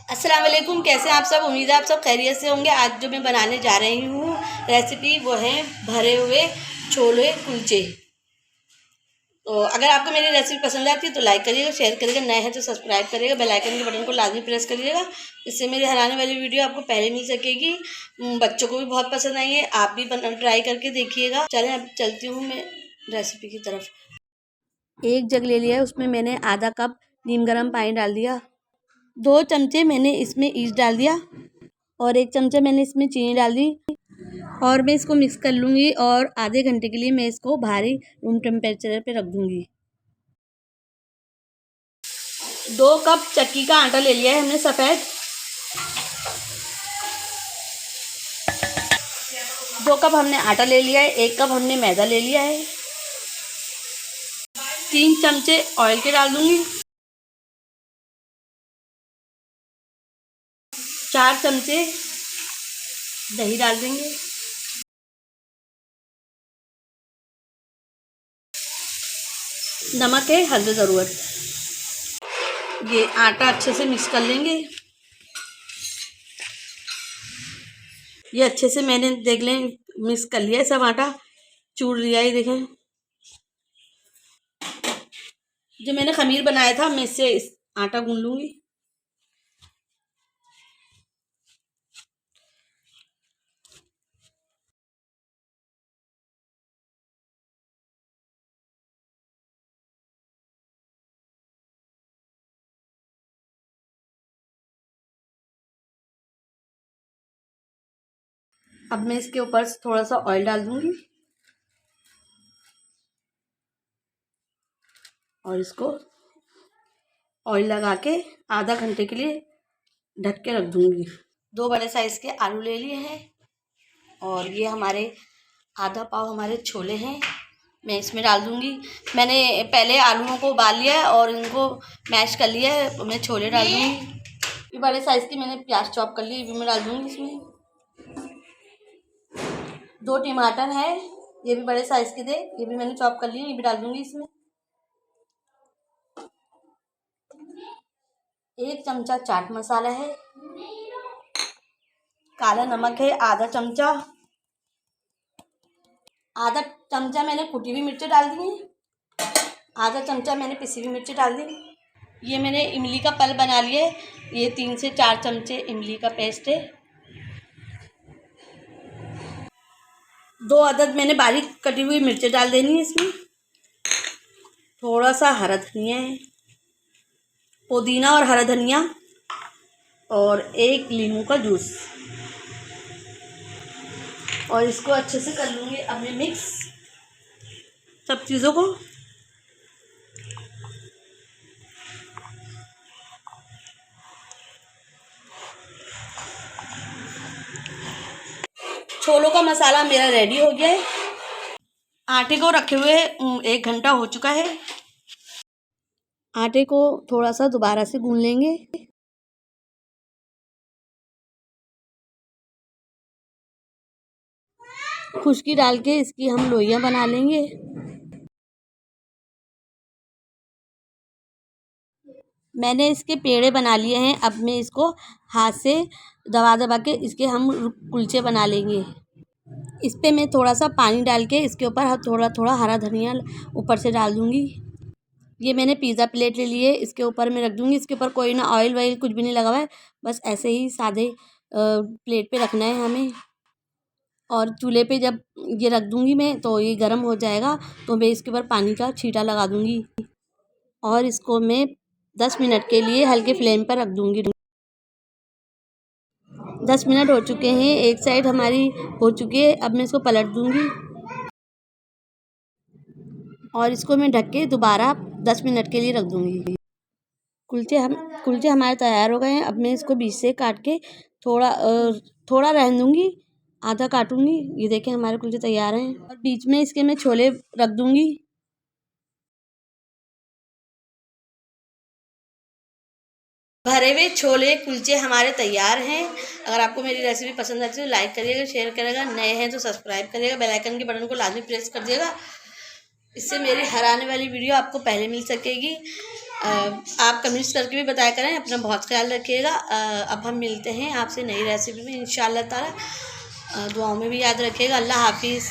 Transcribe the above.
अस्सलाम वालेकुम। कैसे हैं आप सब? उम्मीद है आप सब खैरियत से होंगे। आज जो मैं बनाने जा रही हूँ रेसिपी वो है भरे हुए छोले कुलचे। तो अगर आपको मेरी रेसिपी पसंद आती है तो लाइक करिएगा, शेयर करिएगा, नए हैं तो सब्सक्राइब करिएगा, बेल आइकन के बटन को लाजमी प्रेस करिएगा। इससे मेरी हर आने वाली वीडियो आपको पहले मिल सकेगी। बच्चों को भी बहुत पसंद आई है, आप भी ट्राई करके देखिएगा। चलें अब चलती हूँ मैं रेसिपी की तरफ। एक जग ले लिया है, उसमें मैंने आधा कप नीम गर्म पानी डाल दिया। 2 चमचे मैंने इसमें ईस्ट डाल दिया और 1 चमचा मैंने इसमें चीनी डाल दी और मैं इसको मिक्स कर लूँगी और आधे घंटे के लिए मैं इसको भारी रूम टेम्परेचर पे रख दूँगी। 2 कप चक्की का आटा ले लिया है हमने सफ़ेद। 2 कप हमने आटा ले लिया है, 1 कप हमने मैदा ले लिया है। 3 चमचे ऑयल के डाल दूँगी। 4 चमचे दही डाल देंगे। नमक है हद ज़रूरत। ये आटा अच्छे से मिक्स कर लेंगे। ये अच्छे से मैंने देख लें मिक्स कर लिया है, सब आटा चूर लिया है। देखें जो मैंने खमीर बनाया था मैं इससे आटा गूंद लूँगी। अब मैं इसके ऊपर थोड़ा सा ऑयल डाल दूँगी और इसको ऑयल लगा के आधा घंटे के लिए ढक के रख दूँगी। 2 बड़े साइज़ के आलू ले लिए हैं और ये हमारे आधा पाव हमारे छोले हैं, मैं इसमें डाल दूँगी। मैंने पहले आलूओं को उबाल लिया है और इनको मैश कर लिया है, मैं छोले डाल दूँगी। ये बड़े साइज़ की मैंने प्याज चॉप कर ली, ये भी मैं डाल दूँगी इसमें। 2 टमाटर है, ये भी बड़े साइज़ के थे, ये भी मैंने चॉप कर लिए, ये भी डाल दूँगी इसमें। 1 चमचा चाट मसाला है। काला नमक है आधा चमचा। आधा चमचा मैंने कुटी हुई मिर्च डाल दी है। आधा चमचा मैंने पिसी हुई मिर्च डाल दी। ये मैंने इमली का पल्प बना लिया है, ये 3 से 4 चमचे इमली का पेस्ट है। 2 अदद मैंने बारीक कटी हुई मिर्च डाल देनी है इसमें। थोड़ा सा हरा धनिया है, पुदीना और हरा धनिया और 1 नींबू का जूस और इसको अच्छे से कर लूँगी अब मैं मिक्स सब चीज़ों को। छोलों का मसाला मेरा रेडी हो गया है। आटे को रखे हुए 1 घंटा हो चुका है। आटे को थोड़ा सा दोबारा से गूंद लेंगे। खुशकी डाल के इसकी हम लोइयां बना लेंगे। मैंने इसके पेड़े बना लिए हैं, अब मैं इसको हाथ से दबा दबा के इसके हम कुलचे बना लेंगे। इस पे मैं थोड़ा सा पानी डाल के इसके ऊपर थोड़ा थोड़ा हरा धनिया ऊपर से डाल दूँगी। ये मैंने पिज़्ज़ा प्लेट ले ली है, इसके ऊपर मैं रख दूँगी। इसके ऊपर कोई ना ऑयल वायल कुछ भी नहीं लगा हुआ है, बस ऐसे ही सादे प्लेट पे रखना है हमें। और चूल्हे पे जब ये रख दूँगी मैं तो ये गर्म हो जाएगा, तो मैं इसके ऊपर पानी का छींटा लगा दूँगी और इसको मैं 10 मिनट के लिए हल्के फ्लेम पर रख दूँगी। 10 मिनट हो चुके हैं, एक साइड हमारी हो चुकी है। अब मैं इसको पलट दूँगी और इसको मैं ढक के दोबारा 10 मिनट के लिए रख दूँगी। कुलचे हमारे तैयार हो गए हैं। अब मैं इसको बीच से काट के थोड़ा रहने दूँगी, आधा काटूँगी। ये देखें हमारे कुलचे तैयार हैं और बीच में इसके मैं छोले रख दूँगी। भरे हुए छोले कुलचे हमारे तैयार हैं। अगर आपको मेरी रेसिपी पसंद आती है तो लाइक करिएगा, शेयर करिएगा, नए हैं तो सब्सक्राइब करिएगा, बेल आइकन के बटन को लाजमी प्रेस कर दिएगा। इससे मेरी हर आने वाली वीडियो आपको पहले मिल सकेगी। आप कमेंट्स करके भी बताया करें। अपना बहुत ख्याल रखिएगा। अब हम मिलते हैं आपसे नई रेसिपी में इंशाल्लाह ताला। दुआओं में भी याद रखिएगा। अल्लाह हाफिज़।